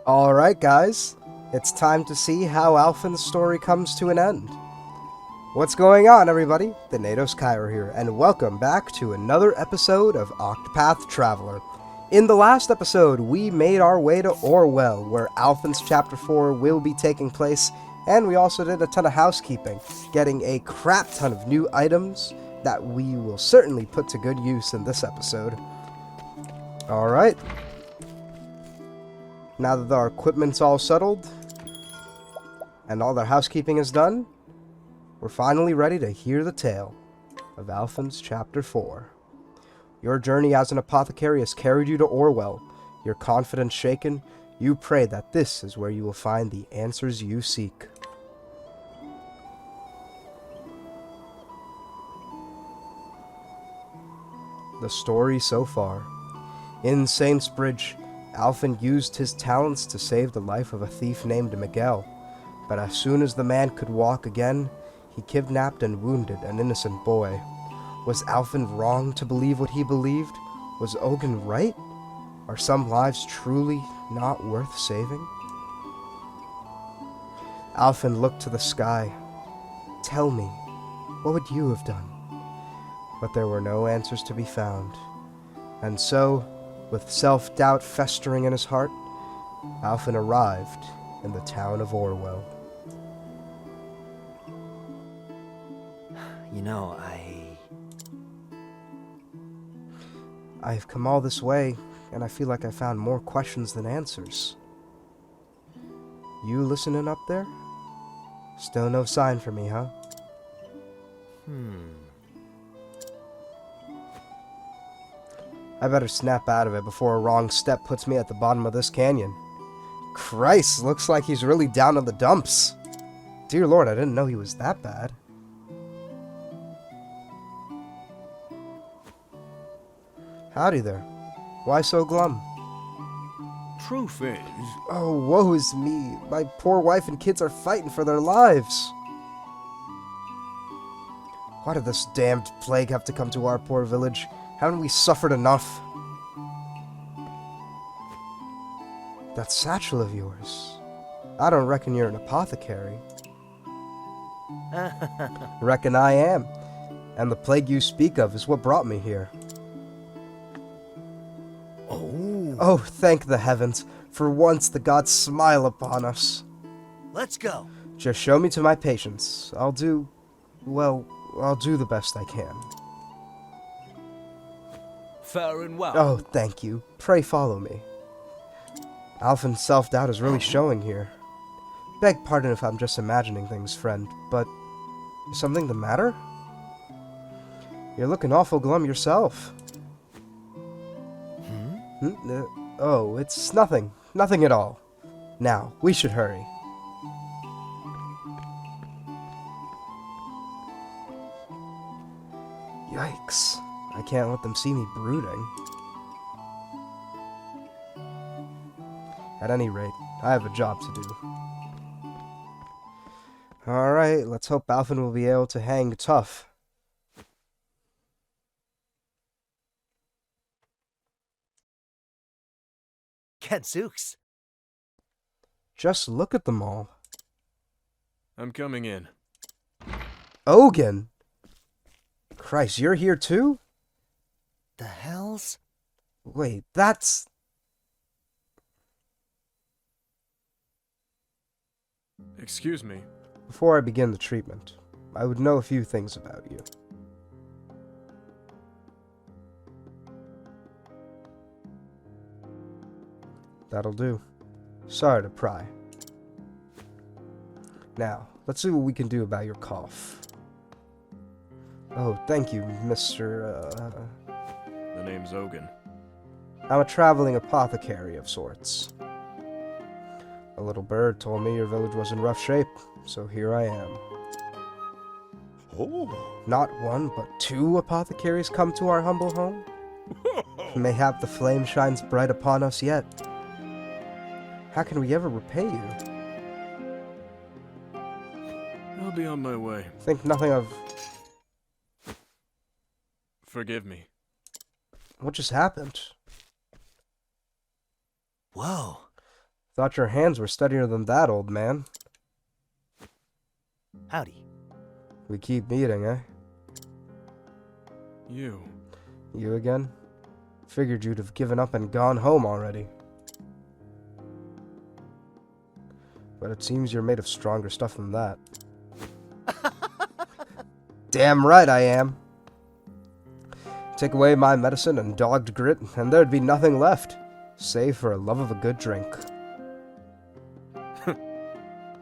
Alright guys, it's time to see how Alfyn's story comes to an end. What's going on everybody? The Natos Cairo here, and welcome back to another episode of Octopath Traveler. In the last episode, we made our way to Orwell, where Alfyn's Chapter 4 will be taking place, and we also did a ton of housekeeping, getting a crap ton of new items that we will certainly put to good use in this episode. Alright. Now that our equipment's all settled, and all their housekeeping is done, we're finally ready to hear the tale of Alfyn's Chapter 4. Your journey as an apothecary has carried you to Orwell. Your confidence shaken, you pray that this is where you will find the answers you seek. The story so far. In Saintsbridge, Alfyn used his talents to save the life of a thief named Miguel, but as soon as the man could walk again, he kidnapped and wounded an innocent boy. Was Alfyn wrong to believe what he believed? Was Ogen right? Are some lives truly not worth saving? Alfyn looked to the sky. Tell me, what would you have done? But there were no answers to be found. And so, with self-doubt festering in his heart, Alfyn arrived in the town of Orwell. You know, I've come all this way, and I feel like I found more questions than answers. You listening up there? Still no sign from me, huh? I better snap out of it before a wrong step puts me at the bottom of this canyon. Christ, looks like he's really down in the dumps. Dear Lord, I didn't know he was that bad. Howdy there. Why so glum? Truth is... Oh, woe is me. My poor wife and kids are fighting for their lives. Why did this damned plague have to come to our poor village? Haven't we suffered enough? That satchel of yours. I don't reckon you're an apothecary. Reckon I am. And the plague you speak of is what brought me here. Oh, thank the heavens. For once the gods smile upon us. let's go. Just show me to my patients. I'll do the best I can. Fair and well. Oh, thank you. Pray follow me. Alfyn's self-doubt is really showing here. Beg pardon if I'm just imagining things, friend, but is something the matter? You're looking awful glum yourself. Oh, it's nothing. Nothing at all. Now, we should hurry. Yikes. I can't let them see me brooding. At any rate, I have a job to do. Alright, let's hope Alfyn will be able to hang tough. Gadzooks. Just look at them all. I'm coming in. Ogen! Christ, you're here too? The hells? Wait, that's... Excuse me. Before I begin the treatment, I would know a few things about you. That'll do. Sorry to pry. Now, let's see what we can do about your cough. Oh, thank you, Mr. The name's Ogen. I'm a traveling apothecary of sorts. A little bird told me your village was in rough shape, so here I am. Oh. Not one, but two apothecaries come to our humble home? Mayhap the flame shines bright upon us yet. How can we ever repay you? I'll be on my way. Think nothing of... Forgive me. What just happened? Whoa. Thought your hands were steadier than that, old man. Howdy. We keep meeting, eh? You. You again? Figured you'd have given up and gone home already. But it seems you're made of stronger stuff than that. Damn right I am. Take away my medicine and dogged grit, and there'd be nothing left, save for a love of a good drink.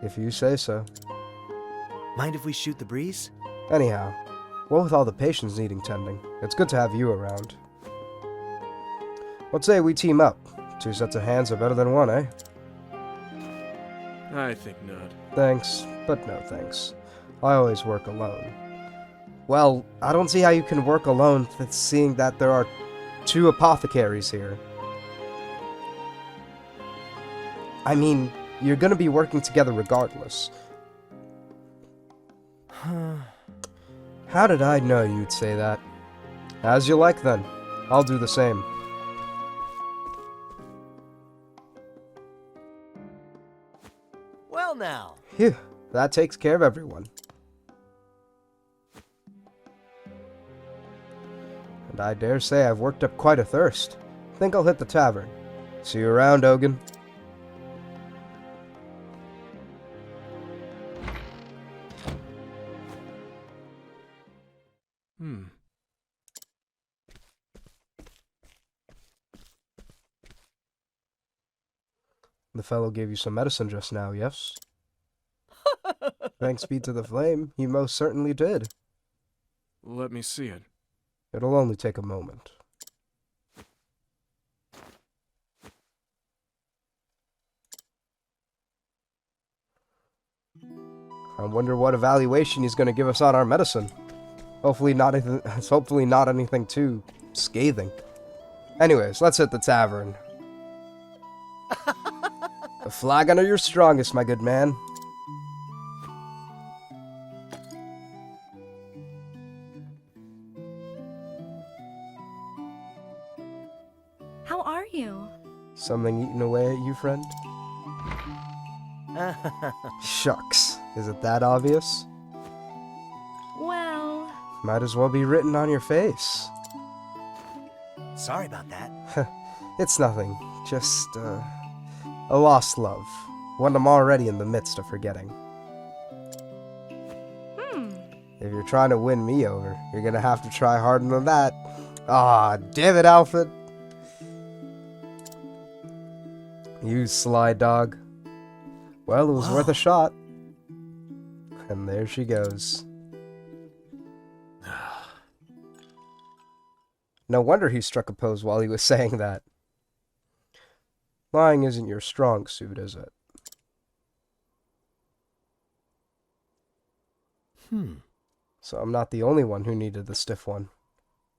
If you say so. Mind if we shoot the breeze? Anyhow, what with all the patients needing tending, it's good to have you around. What say we team up? 2 sets of hands are better than 1, eh? I think not. Thanks, but no thanks. I always work alone. Well, I don't see how you can work alone, seeing that there are 2 apothecaries here. I mean, you're gonna be working together regardless. How did I know you'd say that? As you like, then. I'll do the same. Well now. Phew, that takes care of everyone. And I dare say I've worked up quite a thirst. Think I'll hit the tavern. See you around, Ogen. The fellow gave you some medicine just now, yes? Thanks be to the flame, he most certainly did. Let me see it. It'll only take a moment. I wonder what evaluation he's going to give us on our medicine. Hopefully not anything too scathing. Anyways, let's hit the tavern. A flagon are your strongest, my good man. How are you? Something eating away at you, friend? Shucks. Is it that obvious? Well... Might as well be written on your face. Sorry about that. It's nothing. Just, a lost love. One I'm already in the midst of forgetting. If you're trying to win me over, you're gonna have to try harder than that. Ah, damn it, Alfyn. You sly dog. Well, it was worth a shot. And there she goes. No wonder he struck a pose while he was saying that. Lying isn't your strong suit, is it? So I'm not the only one who needed the stiff one.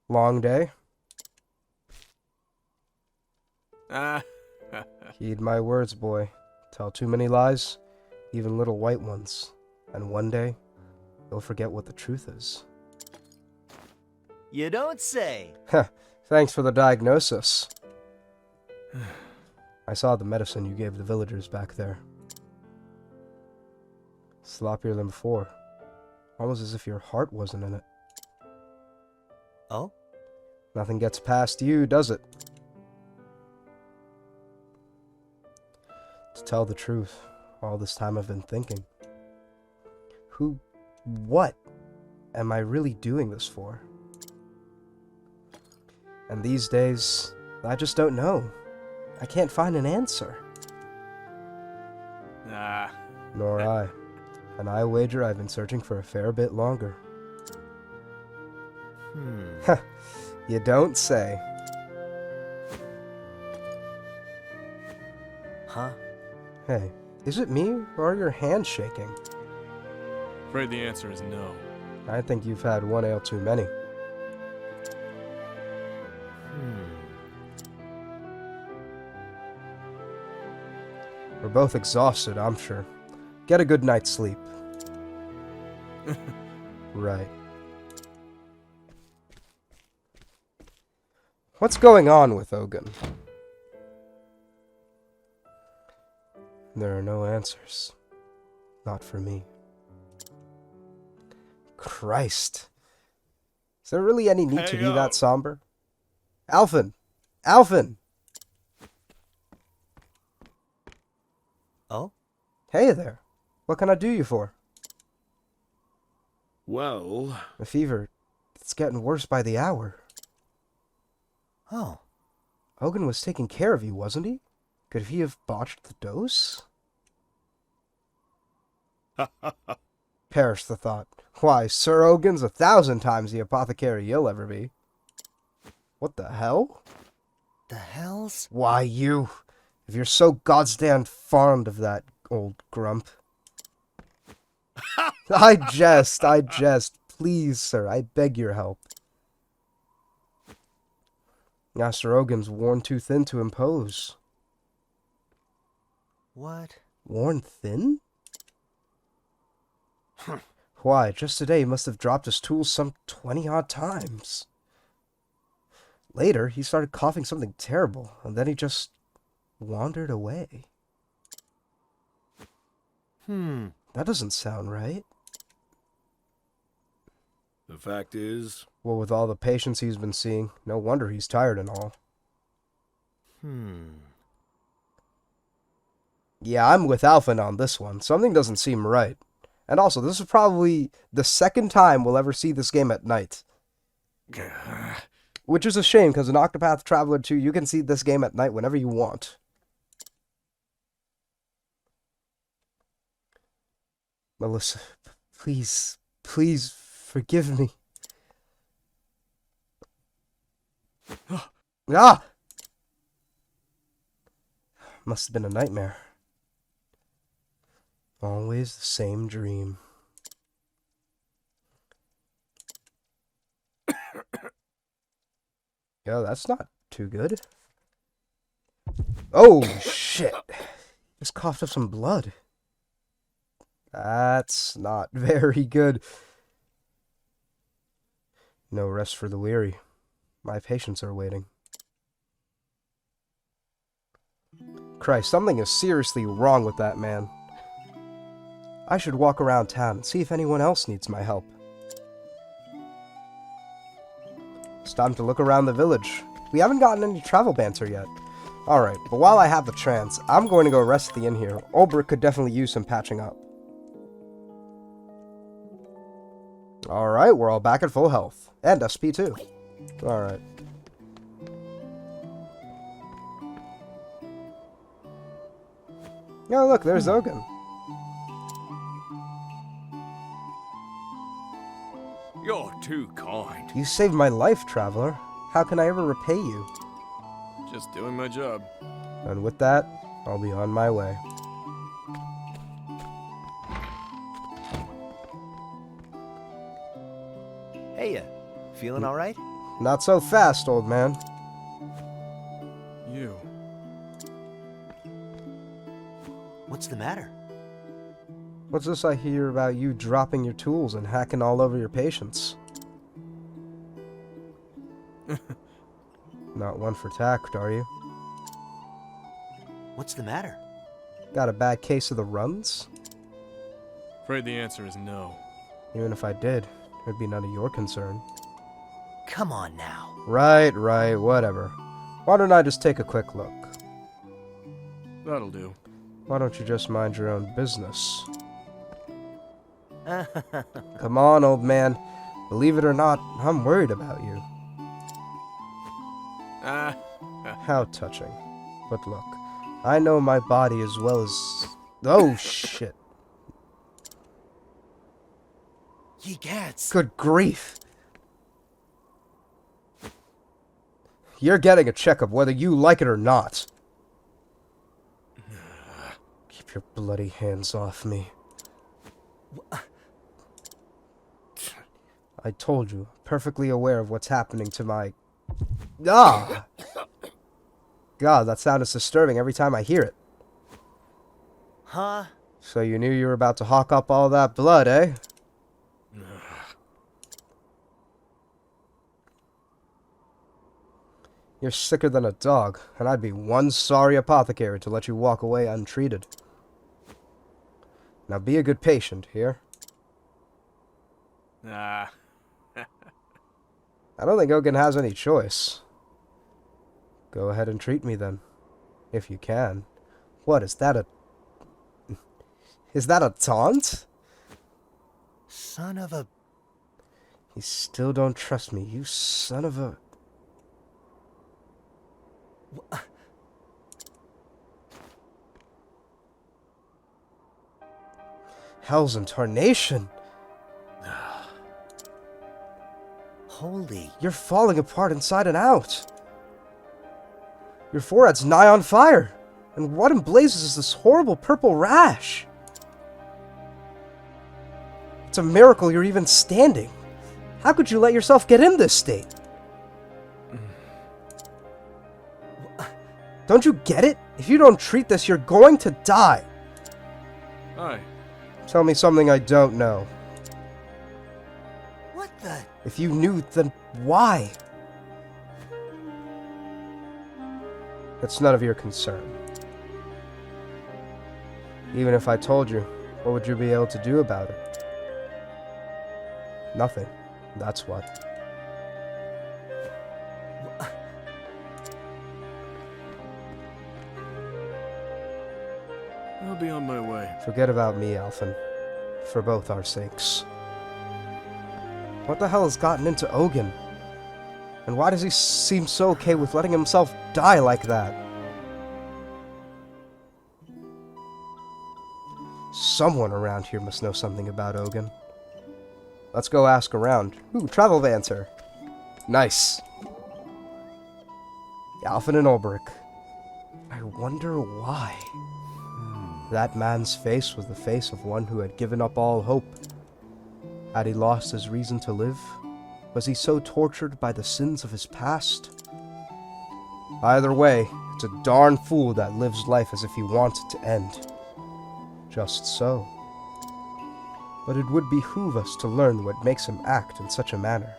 Long day? Heed my words, boy. Tell too many lies, even little white ones, and one day, you'll forget what the truth is. You don't say. Thanks for the diagnosis. I saw the medicine you gave the villagers back there. Sloppier than before. Almost as if your heart wasn't in it. Oh? Nothing gets past you, does it? To tell the truth, all this time I've been thinking. What am I really doing this for? And these days, I just don't know. I can't find an answer. Nor I. And I wager I've been searching for a fair bit longer. You don't say. Huh? Hey, is it me, or are your hands shaking? Afraid the answer is no. I think you've had one ale too many. We're both exhausted, I'm sure. Get a good night's sleep. Right. What's going on with Ogen? There are no answers. Not for me. Christ. Is there really any need to be that somber? Alfyn! Alfyn! Oh? Hey there. What can I do you for? Well, The fever, it's getting worse by the hour. Oh. Ogen was taking care of you, wasn't he? Could he have botched the dose? Perish the thought. Why, Sir Ogen's 1,000 times the apothecary you'll ever be. What the hell? The hells? Why, you. If you're so goddamn fond of that old grump. I jest. Please, sir, I beg your help. Master Ogen's worn too thin to impose. What? Worn thin? Why, just today he must have dropped his tools some 20-odd times. Later, he started coughing something terrible, and then he just wandered away. That doesn't sound right. the fact is... Well, with all the patients he's been seeing, no wonder he's tired and all. Yeah, I'm with Alfyn on this one. Something doesn't seem right. And also, this is probably the second time we'll ever see this game at night. Which is a shame, because in Octopath Traveler 2, you can see this game at night whenever you want. Melissa, please forgive me. Ah! Must have been a nightmare. Always the same dream. Yo, that's not too good. Oh, shit. Just coughed up some blood. That's not very good. No rest for the weary. My patients are waiting. Christ, something is seriously wrong with that man. I should walk around town and see if anyone else needs my help. It's time to look around the village. We haven't gotten any travel banter yet. Alright, but while I have the chance, I'm going to go rest at the inn here. Ulbricht could definitely use some patching up. Alright, we're all back at full health. And SP too. Alright. Oh look, there's Ogen. You're too kind. You saved my life, traveler. How can I ever repay you? Just doing my job. And with that, I'll be on my way. Hey, feeling all right? Not so fast, old man. You. What's the matter? What's this I hear about you dropping your tools and hacking all over your patients? Not one for tact, are you? What's the matter? Got a bad case of the runs? Afraid the answer is no. Even if I did, it'd be none of your concern. Come on now. Right, whatever. Why don't I just take a quick look? That'll do. Why don't you just mind your own business? Come on, old man. Believe it or not, I'm worried about you. How touching. But look, I know my body as well as... Oh, shit. Ye gats. Good grief. You're getting a checkup whether you like it or not. Keep your bloody hands off me. I told you, perfectly aware of what's happening to my... Ah! God, that sound is disturbing every time I hear it. Huh? So you knew you were about to hawk up all that blood, eh? You're sicker than a dog, and I'd be one sorry apothecary to let you walk away untreated. Now be a good patient here. Ah, I don't think Ogen has any choice. Go ahead and treat me then. If you can. What, is that a... Is that a taunt? Son of a... You still don't trust me, you son of a... Hell's incarnation! Holy... You're falling apart inside and out! Your forehead's nigh on fire! And what in blazes is this horrible purple rash? It's a miracle you're even standing. How could you let yourself get in this state? Don't you get it? If you don't treat this, you're going to die. aye. Tell me something I don't know. What the... If you knew, then why? It's none of your concern. Even if I told you, what would you be able to do about it? Nothing. That's what. I'll be on my way. Forget about me, Alfyn. For both our sakes. What the hell has gotten into Ogen? And why does he seem so okay with letting himself die like that? Someone around here must know something about Ogen. Let's go ask around. Ooh, travel vancer. Nice. Alfyn and Ulbrich. I wonder why. That man's face was the face of one who had given up all hope. Had he lost his reason to live? Was he so tortured by the sins of his past? Either way, it's a darn fool that lives life as if he wants it to end. Just so. But it would behoove us to learn what makes him act in such a manner.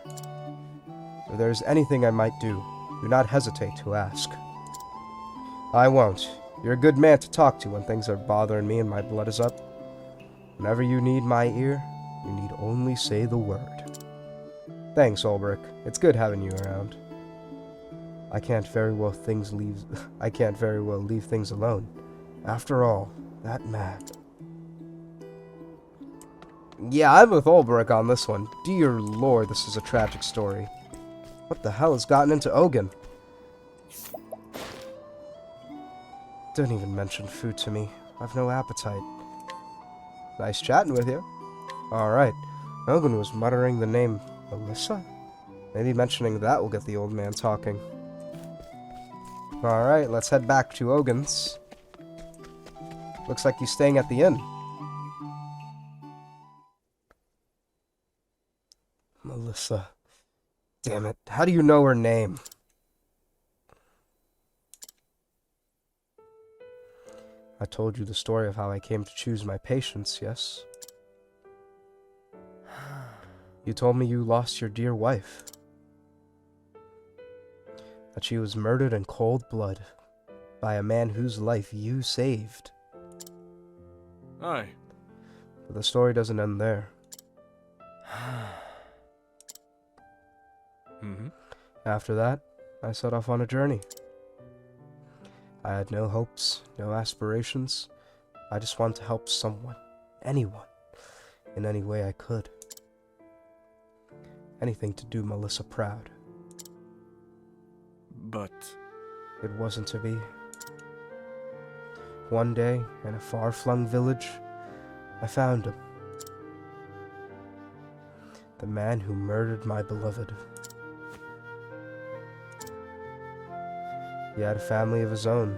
If there is anything I might do not hesitate to ask. I won't. You're a good man to talk to when things are bothering me and my blood is up. Whenever you need my ear, you need only say the word. Thanks, Ulbrich. It's good having you around. I can't very well leave things alone. After all, that man. Yeah, I'm with Ulbrich on this one. Dear Lord, this is a tragic story. What the hell has gotten into Ogen? Don't even mention food to me. I've no appetite. Nice chatting with you. Alright. Ogen was muttering the name Melissa? Maybe mentioning that will get the old man talking. Alright, let's head back to Ogen's. Looks like he's staying at the inn. Melissa. Damn it. How do you know her name? I told you the story of how I came to choose my patients, yes? You told me you lost your dear wife. That she was murdered in cold blood by a man whose life you saved. Aye. But the story doesn't end there. After that, I set off on a journey. I had no hopes, no aspirations. I just wanted to help someone, anyone, in any way I could. Anything to do Melissa proud. But... It wasn't to be. One day, in a far-flung village, I found him. The man who murdered my beloved. He had a family of his own,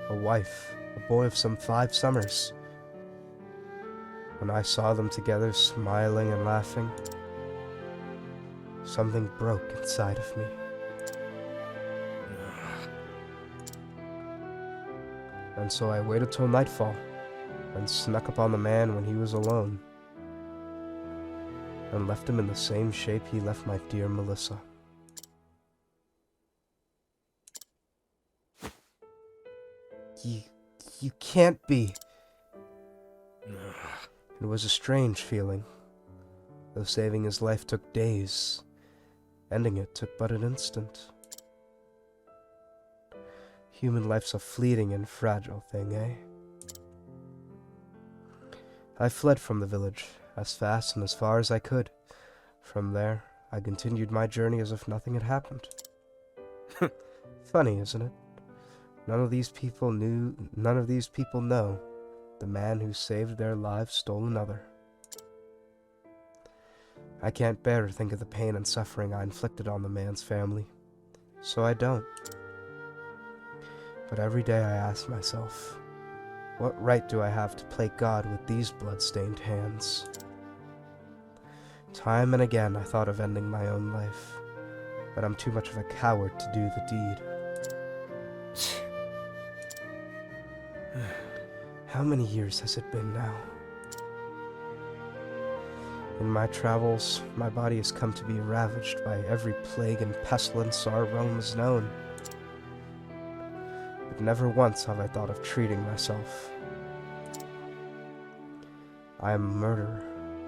a wife, a boy of some 5 summers. When I saw them together, smiling and laughing, something broke inside of me. And so I waited till nightfall, and snuck upon the man when he was alone, and left him in the same shape he left my dear Melissa. You can't be. It was a strange feeling, though saving his life took days. Ending it took but an instant. Human life's a fleeting and fragile thing, eh? I fled from the village, as fast and as far as I could. From there, I continued my journey as if nothing had happened. Funny, isn't it? None of these people know the man who saved their lives stole another. I can't bear to think of the pain and suffering I inflicted on the man's family, so I don't. But every day I ask myself, what right do I have to play God with these blood-stained hands? Time and again I thought of ending my own life, but I'm too much of a coward to do the deed. How many years has it been now? In my travels, my body has come to be ravaged by every plague and pestilence our realm has known. But never once have I thought of treating myself. I am a murderer,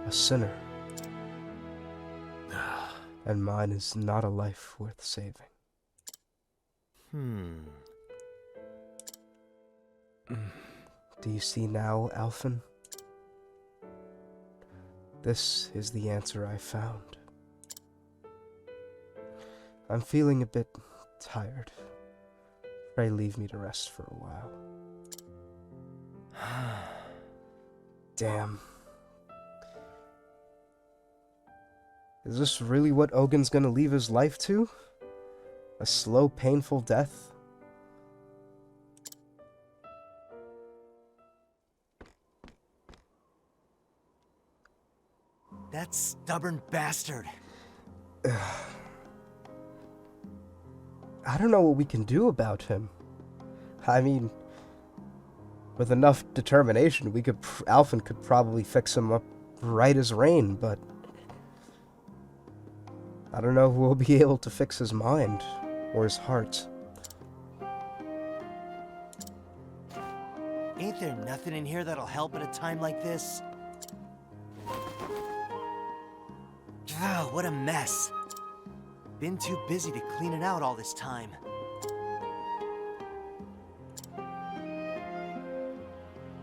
a sinner, and mine is not a life worth saving. Do you see now, Alfyn? This is the answer I found. I'm feeling a bit tired. Pray leave me to rest for a while. Damn. Is this really what Ogen's gonna leave his life to? A slow, painful death? That stubborn bastard. I don't know what we can do about him. I mean, with enough determination, Alfyn could probably fix him up right as rain, but I don't know if we'll be able to fix his mind or his heart. Ain't there nothing in here that'll help at a time like this? Ah, what a mess. Been too busy to clean it out all this time.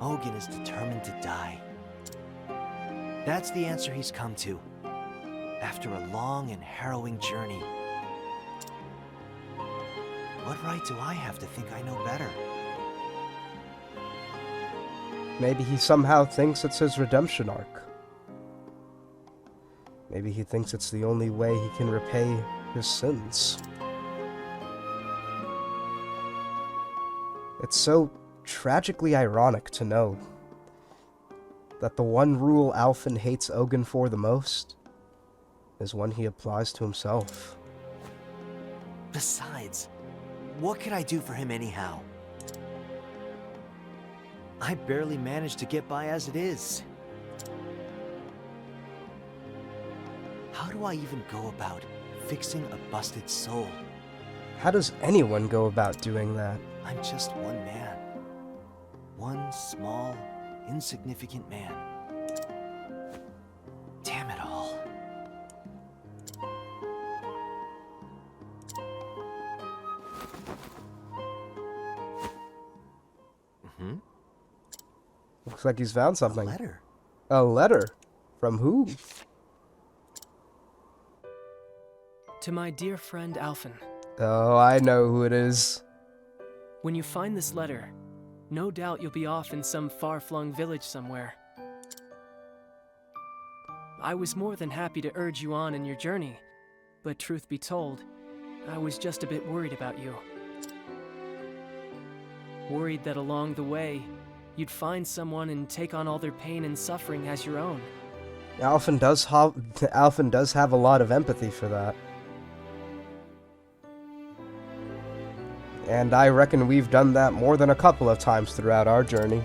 Ogen is determined to die. That's the answer he's come to, after a long and harrowing journey. What right do I have to think I know better? Maybe he somehow thinks it's his redemption arc. Maybe he thinks it's the only way he can repay his sins. It's so tragically ironic to know that the one rule Alfyn hates Ogen for the most is one he applies to himself. Besides, what could I do for him anyhow? I barely manage to get by as it is. How do I even go about fixing a busted soul? How does anyone go about doing that? I'm just one man. One small, insignificant man. Damn it all. Looks like he's found something. A letter. A letter? From who? To my dear friend Alfyn. Oh, I know who it is. When you find this letter, no doubt you'll be off in some far-flung village somewhere. I was more than happy to urge you on in your journey, but truth be told, I was just a bit worried about you. Worried that along the way, you'd find someone and take on all their pain and suffering as your own. Alfyn does have a lot of empathy for that. And I reckon we've done that more than a couple of times throughout our journey.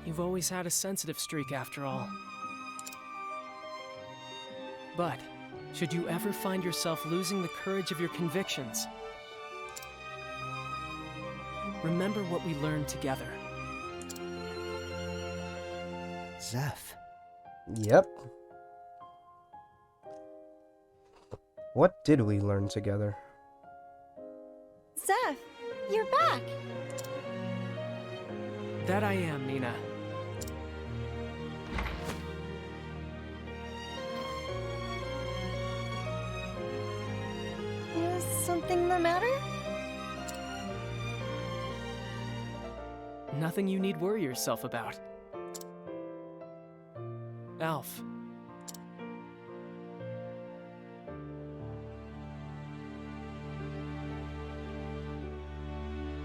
You've always had a sensitive streak after all. But, should you ever find yourself losing the courage of your convictions, remember what we learned together. Zeph. Yep. What did we learn together? Zeph, you're back. That I am, Nina. Is something the matter? Nothing you need worry yourself about. Alf.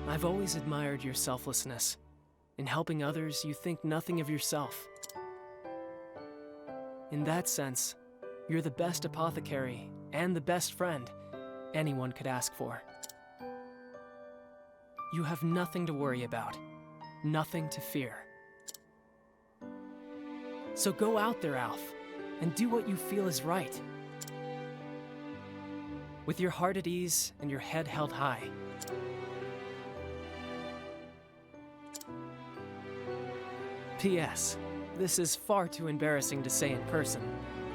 I've always admired your selflessness. In helping others, you think nothing of yourself. In that sense, you're the best apothecary and the best friend anyone could ask for. You have nothing to worry about, nothing to fear. So go out there, Alf, and do what you feel is right. With your heart at ease and your head held high. P.S. This is far too embarrassing to say in person,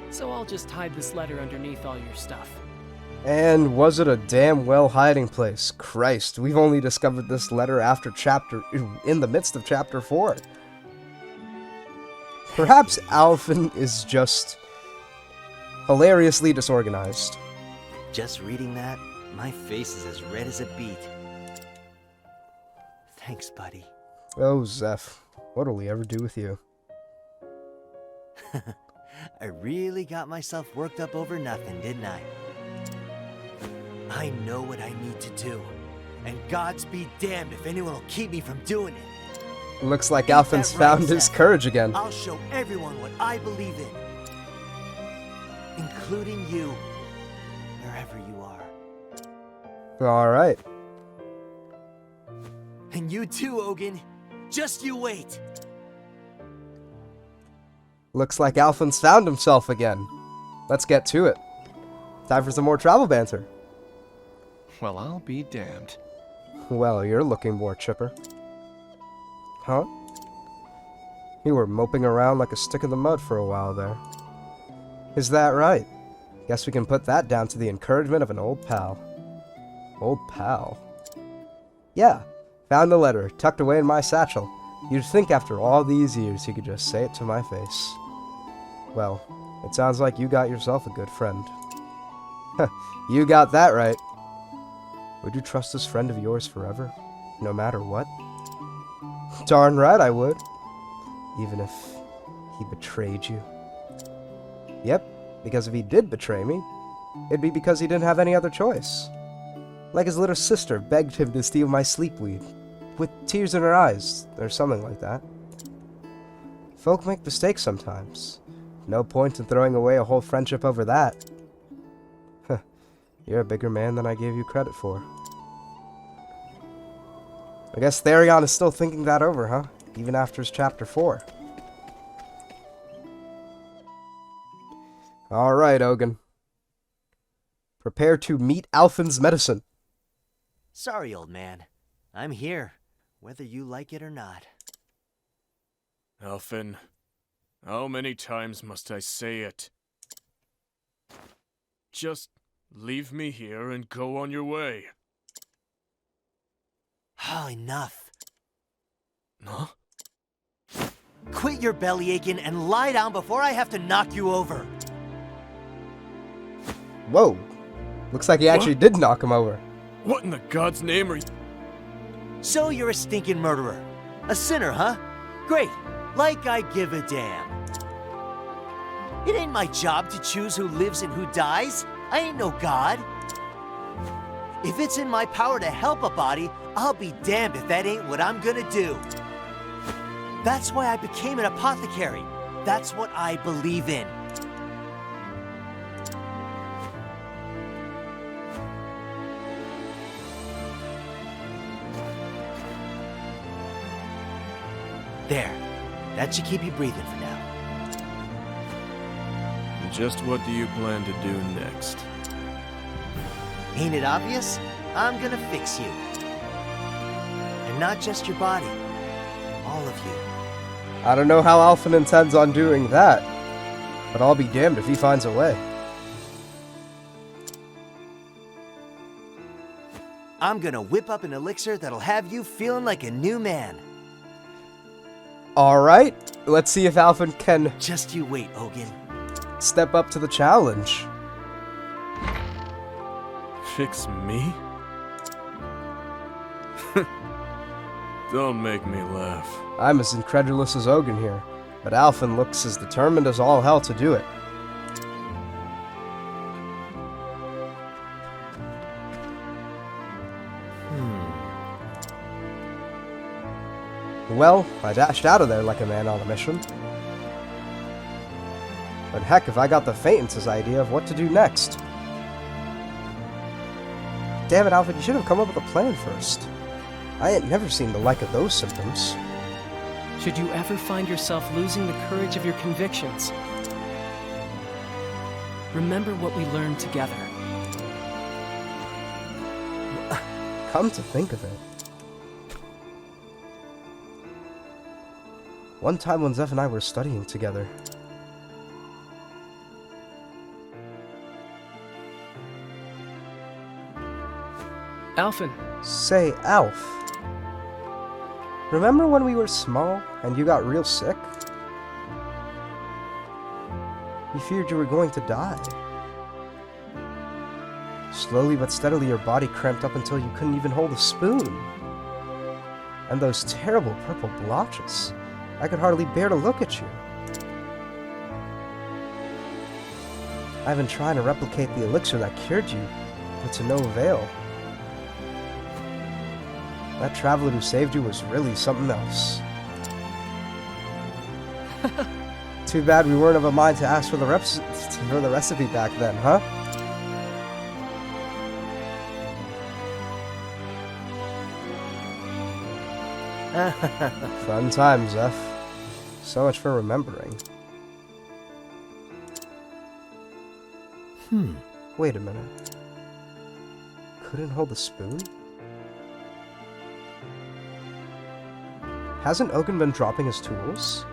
so I'll just hide this letter underneath all your stuff. And was it a damn well hiding place? Christ, we've only discovered this letter in the midst of chapter 4. Perhaps Alfyn is just hilariously disorganized. Just reading that, my face is as red as a beet. Thanks, buddy. Oh, Zeph, what'll we ever do with you? I really got myself worked up over nothing, didn't I? I know what I need to do, and God's be damned if anyone will keep me from doing it. Looks like Ain't Alfyn's that right, found his Zeph? courage again. I'll show everyone what I believe in, including you, wherever you are. Alright. And you too, Ogen. Just you wait. Looks like Alfyn's found himself again. Let's get to it. Time for some more travel banter. Well, I'll be damned. Well, you're looking more chipper. Huh? You were moping around like a stick in the mud for a while there. Is that right? Guess we can put that down to the encouragement of an old pal. Old pal? Yeah, found the letter, tucked away in my satchel. You'd think after all these years you could just say it to my face. Well, it sounds like you got yourself a good friend. You got that right. Would you trust this friend of yours forever, no matter what? Darn right I would. Even if he betrayed you. Yep, because if he did betray me, it'd be because he didn't have any other choice. Like his little sister begged him to steal my sleepweed, with tears in her eyes, or something like that. Folk make mistakes sometimes. No point in throwing away a whole friendship over that. You're a bigger man than I gave you credit for. I guess Therion is still thinking that over, huh? Even after his chapter 4. Alright, Ogen. Prepare to meet Alfyn's medicine. Sorry, old man. I'm here, whether you like it or not. Alfyn, how many times must I say it? Just leave me here and go on your way. Oh, enough. Huh? Quit your belly aching and lie down before I have to knock you over. Whoa. Looks like he actually did knock him over. What in the God's name are you? So you're a stinking murderer. A sinner, huh? Great. Like I give a damn. It ain't my job to choose who lives and who dies. I ain't no god. If it's in my power to help a body, I'll be damned if that ain't what I'm gonna do. That's why I became an apothecary. That's what I believe in. There. That should keep you breathing for now. Just what do you plan to do next? Ain't it obvious? I'm gonna fix you. And not just your body. All of you. I don't know how Alfyn intends on doing that, but I'll be damned if he finds a way. I'm gonna whip up an elixir that'll have you feeling like a new man. Alright, let's see if Alfyn can Just you wait, Ogen. step up to the challenge. Fix me? Don't make me laugh. I'm as incredulous as Ogen here, but Alfyn looks as determined as all hell to do it. Well, I dashed out of there like a man on a mission. But heck, if I got the faintest idea of what to do next. Damn it, Alfyn, you should have come up with a plan first. I ain't never seen the like of those symptoms. Should you ever find yourself losing the courage of your convictions, remember what we learned together. Come to think of it. One time when Zeph and I were studying together. Alfyn, Say, Alf. Remember when we were small and you got real sick? You feared you were going to die. Slowly but steadily your body cramped up until you couldn't even hold a spoon. And those terrible purple blotches. I could hardly bear to look at you. I've been trying to replicate the elixir that cured you, but to no avail. That traveler who saved you was really something else. Too bad we weren't of a mind to ask for the recipe back then, huh? Fun times, Zeph. So much for remembering. Wait a minute. Couldn't hold a spoon? Hasn't Ogen been dropping his tools?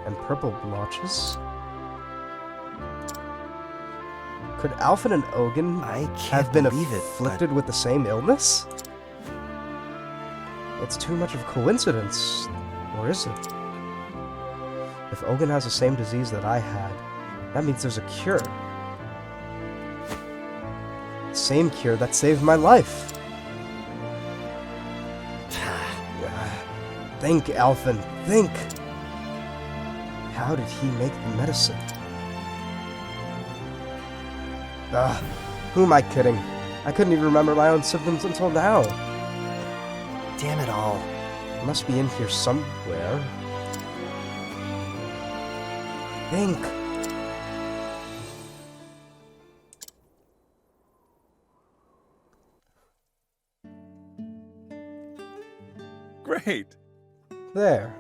And purple blotches? Could Alfyn and Ogen I can't have been believe it, afflicted with the same illness? It's too much of a coincidence, or is it? If Ogen has the same disease that I had, that means there's a cure. The same cure that saved my life. Think, Alfyn, think! How did he make the medicine? Who am I kidding? I couldn't even remember my own symptoms until now. Damn it all. It must be in here somewhere. Think! Great. There.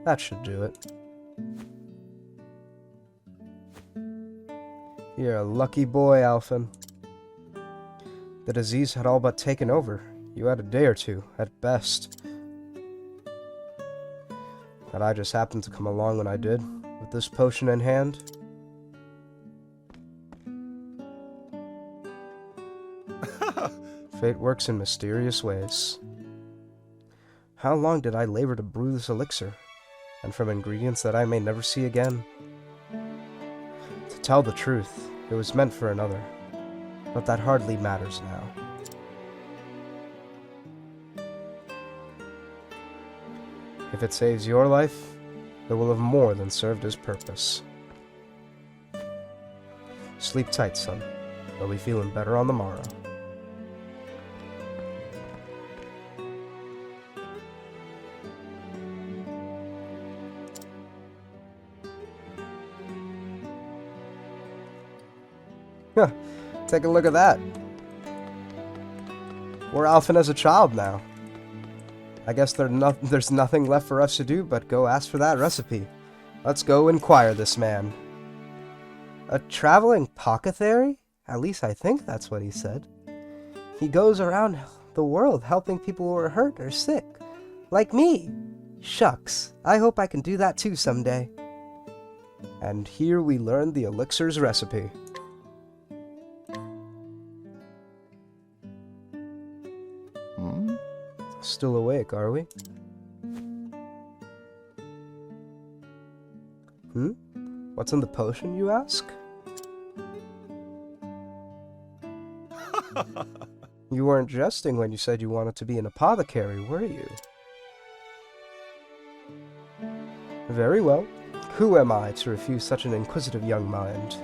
That should do it. You're a lucky boy, Alfyn. The disease had all but taken over. You had a day or two, at best. But I just happened to come along when I did, with this potion in hand. Fate works in mysterious ways. How long did I labor to brew this elixir, and from ingredients that I may never see again? To tell the truth, it was meant for another, but that hardly matters now. If it saves your life, it will have more than served its purpose. Sleep tight, son. You'll be feeling better on the morrow. Take a look at that. We're Alfyn as a child now. I guess there's nothing left for us to do but go ask for that recipe. Let's go inquire this man. A traveling apothecary? At least I think that's what he said. He goes around the world helping people who are hurt or sick. Like me. Shucks, I hope I can do that too someday. And here we learn the elixir's recipe. Still awake, are we? What's in the potion, you ask? You weren't jesting when you said you wanted to be an apothecary, were you? Very well. Who am I to refuse such an inquisitive young mind?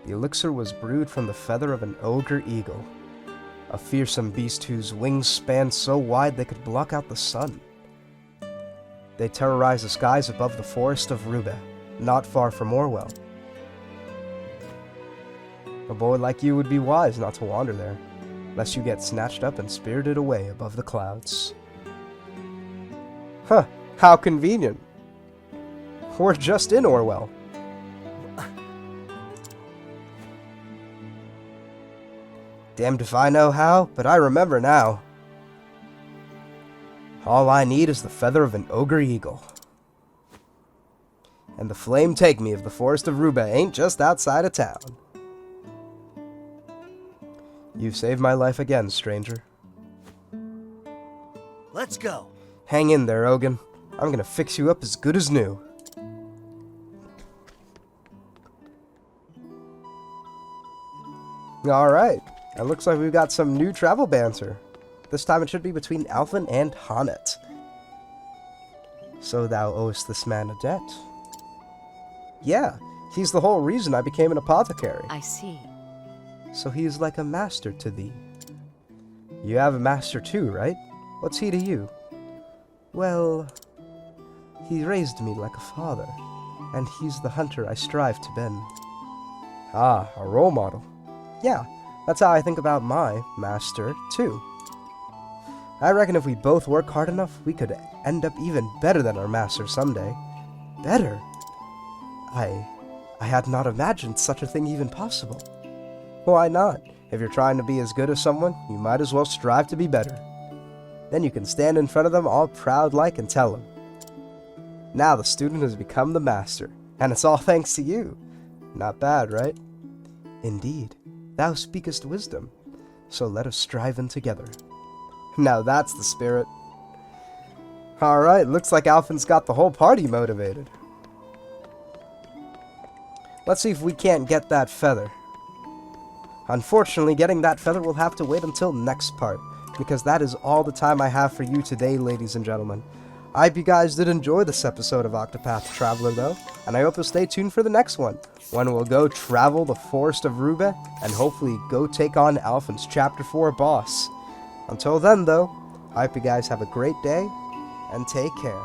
The elixir was brewed from the feather of an ogre eagle, a fearsome beast whose wings spanned so wide they could block out the sun. They terrorize the skies above the forest of Rube, not far from Orwell. A boy like you would be wise not to wander there, lest you get snatched up and spirited away above the clouds. Huh, how convenient. We're just in Orwell. Damned if I know how, but I remember now. All I need is the feather of an ogre eagle. And the flame take me if the forest of Rube ain't just outside of town. You've saved my life again, stranger. Let's go. Hang in there, Ogen. I'm gonna fix you up as good as new. Alright, it looks like we've got some new travel banter. This time it should be between Alfyn and Honnet. So thou owest this man a debt? Yeah, he's the whole reason I became an apothecary. I see. So he is like a master to thee. You have a master too, right? What's he to you? Well, he raised me like a father, and he's the hunter I strive to been. Ah, a role model. Yeah, that's how I think about my master, too. I reckon if we both work hard enough, we could end up even better than our master someday. Better? I had not imagined such a thing even possible. Why not? If you're trying to be as good as someone, you might as well strive to be better. Then you can stand in front of them all proud-like and tell them, now the student has become the master, and it's all thanks to you. Not bad, right? Indeed, thou speakest wisdom, so let us strive in together. Now that's the spirit. Alright, looks like Alfyn's got the whole party motivated. Let's see if we can't get that feather. Unfortunately, getting that feather will have to wait until next part, because that is all the time I have for you today, ladies and gentlemen. I hope you guys did enjoy this episode of Octopath Traveler, though, and I hope you'll stay tuned for the next one, when we'll go travel the Forest of Rube, and hopefully go take on Alfyn's Chapter 4 boss. Until then, though, I hope you guys have a great day, and take care.